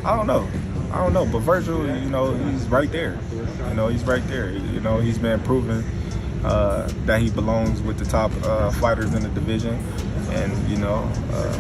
I don't know. But Vergil, he's right there. He's right there. He's been proven that he belongs with the top fighters in the division. And,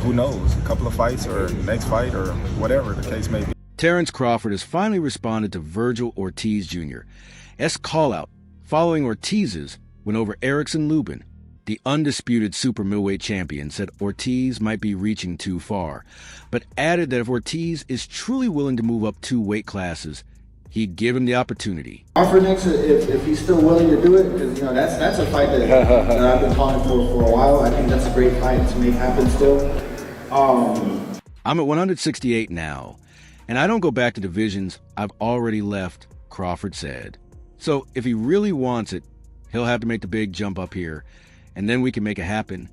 who knows, a couple of fights or next fight or whatever the case may be. Terence Crawford has finally responded to Vergil Ortiz Jr.'s call-out following Ortiz's win over Erickson Lubin. The undisputed super middleweight champion said Ortiz might be reaching too far, but added that if Ortiz is truly willing to move up 2 weight classes, he'd give him the opportunity. Offer next, if he's still willing to do it, because that's a fight that I've been calling for a while. I think that's a great fight to make happen still. I'm at 168 now, and I don't go back to divisions I've already left, Crawford said. So if he really wants it, he'll have to make the big jump up here, and then we can make it happen.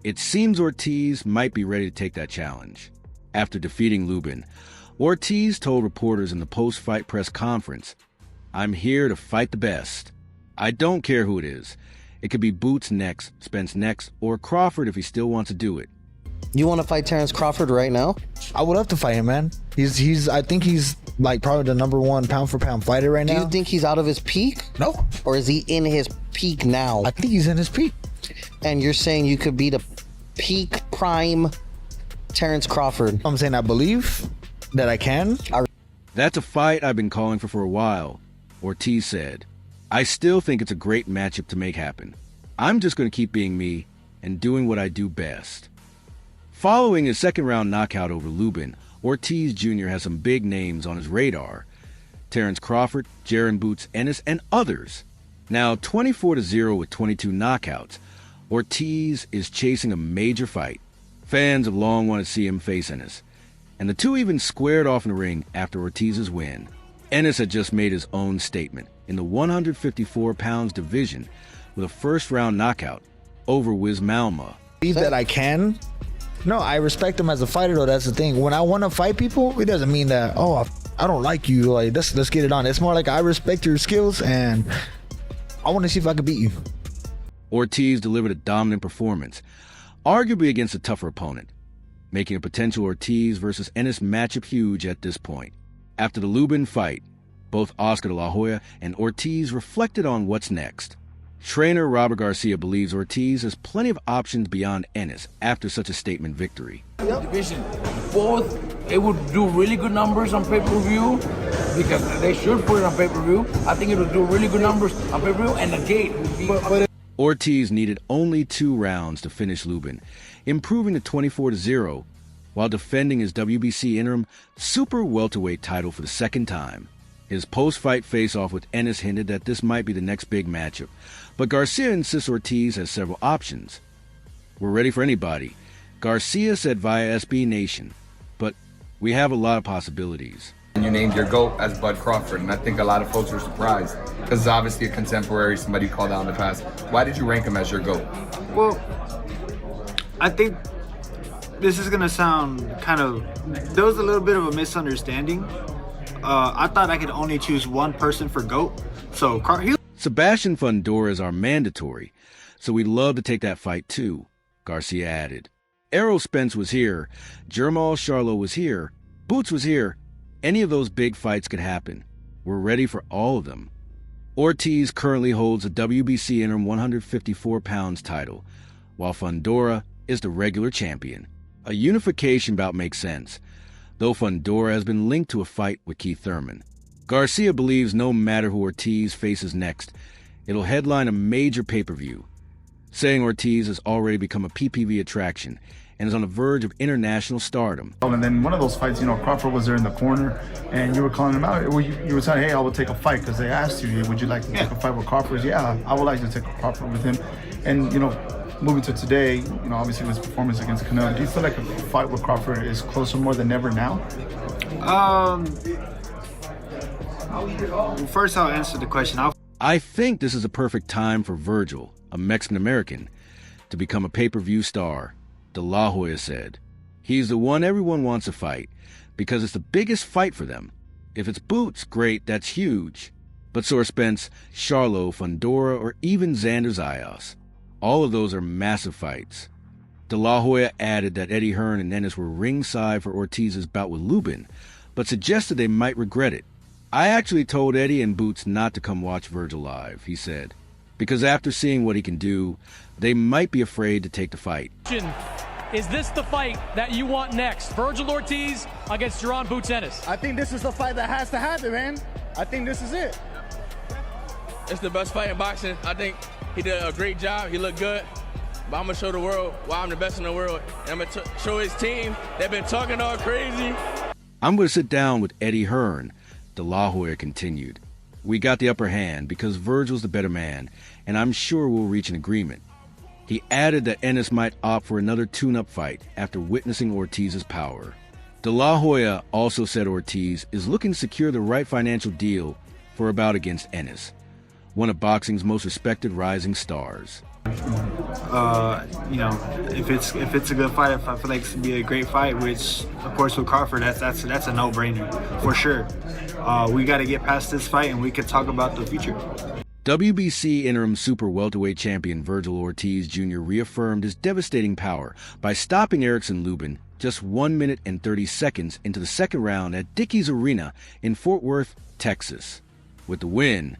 It seems Ortiz might be ready to take that challenge. After defeating Lubin, Ortiz told reporters in the post-fight press conference, "I'm here to fight the best. I don't care who it is. It could be Boots next, Spence next, or Crawford if he still wants to do it." You want to fight Terence Crawford right now? I would love to fight him, man. I think he's like probably the #1 pound for pound fighter right now. Do you think he's out of his peak? No. Or is he in his peak now? I think he's in his peak. And you're saying you could be the peak prime Terence Crawford? I'm saying I believe that I can. That's a fight I've been calling for a while, Ortiz said. I still think it's a great matchup to make happen. I'm just going to keep being me and doing what I do best. Following his second-round knockout over Lubin, Ortiz Jr. has some big names on his radar. Terence Crawford, Jaron Boots Ennis, and others. Now 24-0 with 22 knockouts, Ortiz is chasing a major fight. Fans have long wanted to see him face Ennis, and the two even squared off in the ring after Ortiz's win. Ennis had just made his own statement in the 154 pounds division with a first-round knockout over Wiz Malma. Believe that I can. No, I respect him as a fighter, though. That's the thing. When I want to fight people, it doesn't mean that, oh, I don't like you. Like, let's get it on. It's more like I respect your skills, and I want to see if I can beat you. Ortiz delivered a dominant performance, arguably against a tougher opponent, making a potential Ortiz versus Ennis matchup huge at this point. After the Lubin fight, both Oscar De La Hoya and Ortiz reflected on what's next. Trainer Robert Garcia believes Ortiz has plenty of options beyond Ennis after such a statement victory. Division, both, it would do really good numbers on pay-per-view because they should put it on pay-per-view. I think it would do really good numbers on pay-per-view, and the gate would be... Ortiz needed only 2 rounds to finish Lubin, improving to 24-0 while defending his WBC interim super welterweight title for the second time. His post-fight face-off with Ennis hinted that this might be the next big matchup, but Garcia insists Ortiz has several options. "We're ready for anybody," Garcia said via SB Nation, "but we have a lot of possibilities." You named your GOAT as Bud Crawford, and I think a lot of folks were surprised because it's obviously a contemporary, somebody you called out in the past. Why did you rank him as your GOAT? Well, I think this is going to sound there was a little bit of a misunderstanding. I thought I could only choose one person for GOAT. So Sebastian Fundora is our mandatory, so we'd love to take that fight too, Garcia added. Errol Spence was here, Jermall Charlo was here, Boots was here. Any of those big fights could happen. We're ready for all of them. Ortiz currently holds a WBC interim 154 pounds title, while Fundora is the regular champion. A unification bout makes sense, though Fundora has been linked to a fight with Keith Thurman. Garcia believes no matter who Ortiz faces next, it'll headline a major pay-per-view, saying Ortiz has already become a PPV attraction and is on the verge of international stardom. And then one of those fights, Crawford was there in the corner, and you were calling him out. You were saying, hey, I will take a fight, because they asked you, would you like to take a fight with Crawford? Yeah, I would like to take a Crawford with him. And, moving to today, obviously his performance against Canelo, do you feel like a fight with Crawford is closer more than ever now? First I'll answer the question. I think this is a perfect time for Vergil, a Mexican-American, to become a pay-per-view star, De La Hoya said. He's the one everyone wants to fight, because it's the biggest fight for them. If it's Boots, great, that's huge. But so are Spence, Charlo, Fundora, or even Xander Zayas. All of those are massive fights. De La Hoya added that Eddie Hearn and Ennis were ringside for Ortiz's bout with Lubin, but suggested they might regret it. I actually told Eddie and Boots not to come watch Vergil live, he said, because after seeing what he can do, they might be afraid to take the fight. Is this the fight that you want next? Vergil Ortiz against Jaron Boots Ennis. I think this is the fight that has to happen, man. I think this is it. It's the best fight in boxing. I think he did a great job. He looked good. But I'm going to show the world why I'm the best in the world. And I'm going to show his team they've been talking all crazy. I'm going to sit down with Eddie Hearn, De La Hoya continued. We got the upper hand because Vergil's the better man, and I'm sure we'll reach an agreement. He added that Ennis might opt for another tune-up fight after witnessing Ortiz's power. De La Hoya also said Ortiz is looking to secure the right financial deal for a bout against Ennis, one of boxing's most respected rising stars. You know, if it's a good fight, if I feel like it's gonna be a great fight, which of course with Crawford, that's a no-brainer for sure. We got to get past this fight and we can talk about the future. WBC interim super welterweight champion Vergil Ortiz Jr. reaffirmed his devastating power by stopping Erickson Lubin just 1 minute and 30 seconds into the second round at Dickies Arena in Fort Worth, Texas. With the win,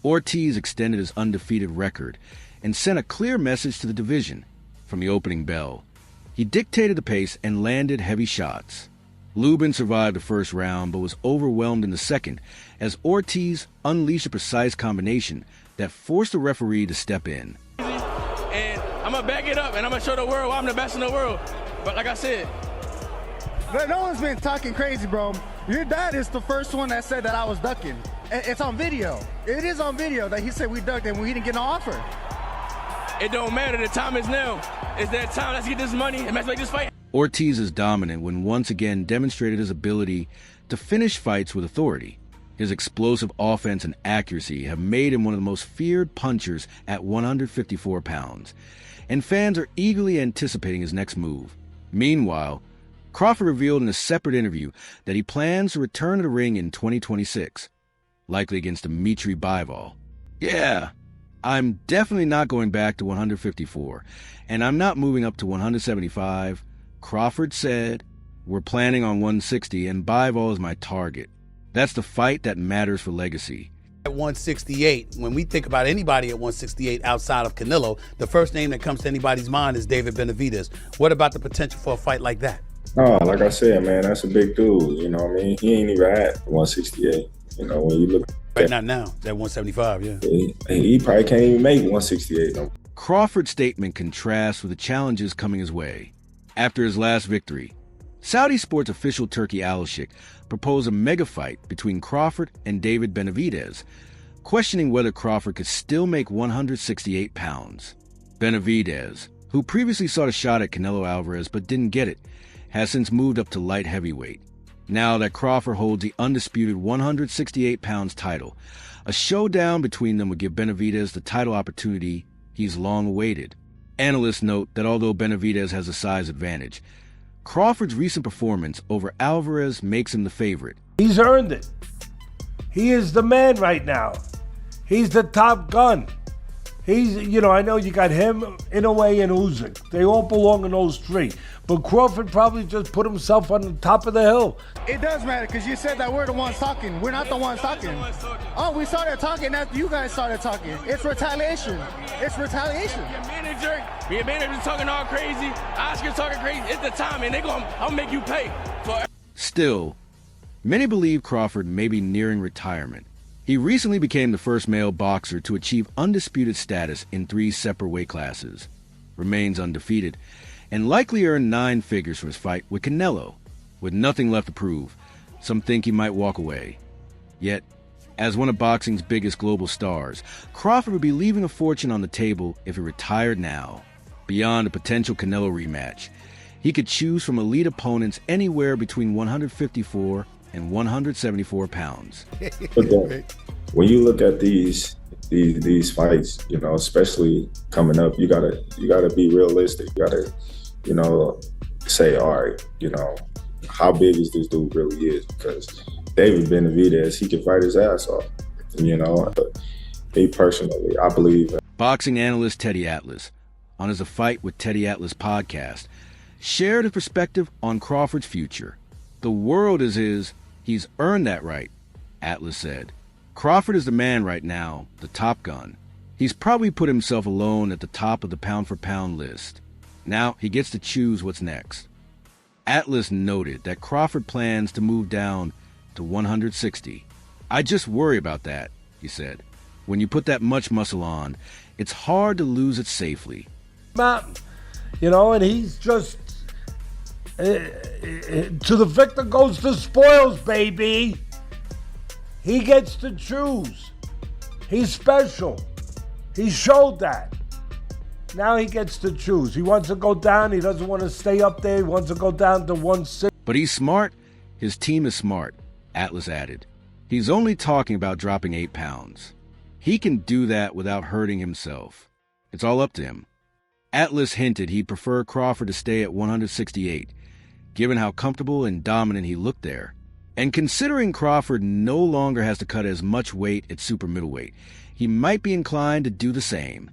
Ortiz extended his undefeated record and sent a clear message to the division from the opening bell. He dictated the pace and landed heavy shots. Lubin survived the first round but was overwhelmed in the second as Ortiz unleashed a precise combination that forced the referee to step in. And I'm going to back it up and I'm going to show the world why I'm the best in the world. But like I said, No one's been talking crazy, bro. Your dad is the first one that said that I was ducking. It's on video. It is on video that he said we ducked and we didn't get no offer. it don't matter. The time is now. It's that time. Let's get this money and let's make this fight. Ortiz is dominant when once again demonstrated his ability to finish fights with authority. His explosive offense and accuracy have made him one of the most feared punchers at 154 pounds, and fans are eagerly anticipating his next move. Meanwhile, Crawford revealed in a separate interview that he plans to return to the ring in 2026, likely against Dmitry Bivol. Yeah, I'm definitely not going back to 154, and I'm not moving up to 175. Crawford said, "We're planning on 160, and Bivol is my target. That's the fight that matters for legacy." At 168, when we think about anybody at 168 outside of Canelo, the first name that comes to anybody's mind is David Benavidez. What about the potential for a fight like that? Oh, like I said, man, that's a big dude. You know what I mean? He ain't even at 168. You know, when you look Right, not now. It's at 175, yeah. He probably can't even make 168. Crawford's statement contrasts with the challenges coming his way. After his last victory, Saudi sports official Turki Alashik proposed a mega fight between Crawford and David Benavidez, questioning whether Crawford could still make 168 pounds. Benavidez, who previously sought a shot at Canelo Alvarez but didn't get it, has since moved up to light heavyweight. Now that Crawford holds the undisputed 168 pounds title, a showdown between them would give Benavidez the title opportunity he's long awaited. Analysts note that although Benavidez has a size advantage, Crawford's recent performance over Alvarez makes him the favorite. He's earned it. He is the man right now. He's the top gun. He's, I know you got him, Inoue, and Usyk. They all belong in those three. But Crawford probably just put himself on the top of the hill. It does matter because you said that we're the ones talking. We're not the ones talking. Oh, we started talking after you guys started talking. It's retaliation. It's retaliation. Your manager's talking all crazy. Oscar's talking crazy. It's the time, and I'll make you pay for. Still, many believe Crawford may be nearing retirement. He recently became the first male boxer to achieve undisputed status in 3 separate weight classes, remains undefeated, and likely earned 9 figures for his fight with Canelo. With nothing left to prove, some think he might walk away. Yet, as one of boxing's biggest global stars, Crawford would be leaving a fortune on the table if he retired now. Beyond a potential Canelo rematch, he could choose from elite opponents anywhere between 154 and 174 pounds. But when you look at these fights, especially coming up, you gotta be realistic. You gotta, say, all right, how big is this dude really is? Because David Benavidez, he can fight his ass off, But me personally, I believe. Boxing analyst Teddy Atlas, on his A Fight with Teddy Atlas podcast, shared a perspective on Crawford's future. The world is his, He's earned that right, Atlas said. Crawford is the man right now, the top gun. He's probably put himself alone at the top of the pound-for-pound list. Now he gets to choose what's next. Atlas noted that Crawford plans to move down to 160. I just worry about that, he said. When you put that much muscle on, it's hard to lose it safely. Mountain, and he's just to the victor goes the spoils, baby. He gets to choose. He's special. He showed that. Now he gets to choose. He wants to go down. He doesn't want to stay up there. He wants to go down to 160. But he's smart. His team is smart, Atlas added. He's only talking about dropping 8 pounds. He can do that without hurting himself. It's all up to him. Atlas hinted he'd prefer Crawford to stay at 168, given how comfortable and dominant he looked there. And considering Crawford no longer has to cut as much weight at super middleweight, he might be inclined to do the same.